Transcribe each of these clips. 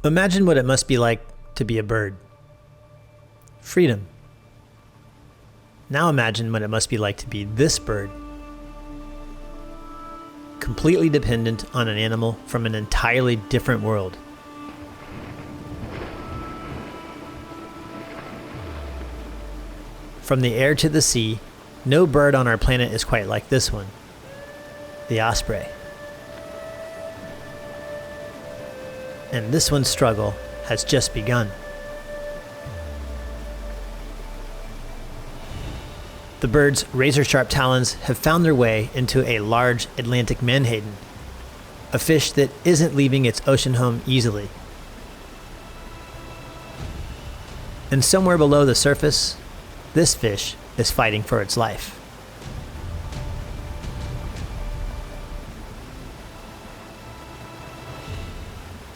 Imagine what it must be like to be a bird. Freedom. Now imagine what it must be like to be this bird. Completely dependent on an animal from an entirely different world. From the air to the sea, no bird on our planet is quite like this one, the osprey. And this one's struggle has just begun. The bird's razor-sharp talons have found their way into a large Atlantic menhaden, a fish that isn't leaving its ocean home easily. And somewhere below the surface, this fish is fighting for its life.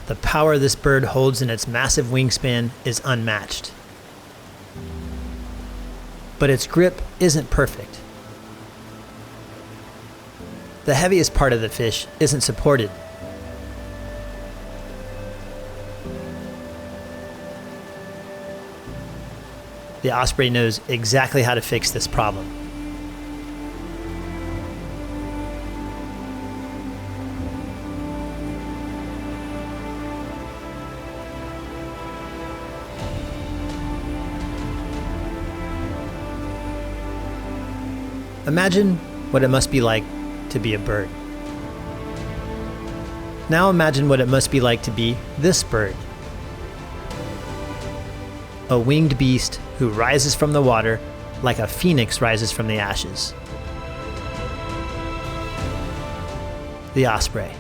The power this bird holds in its massive wingspan is unmatched. But its grip isn't perfect. The heaviest part of the fish isn't supported. The osprey knows exactly how to fix this problem. Imagine what it must be like to be a bird. Now imagine what it must be like to be this bird. A winged beast who rises from the water like a phoenix rises from the ashes. The osprey.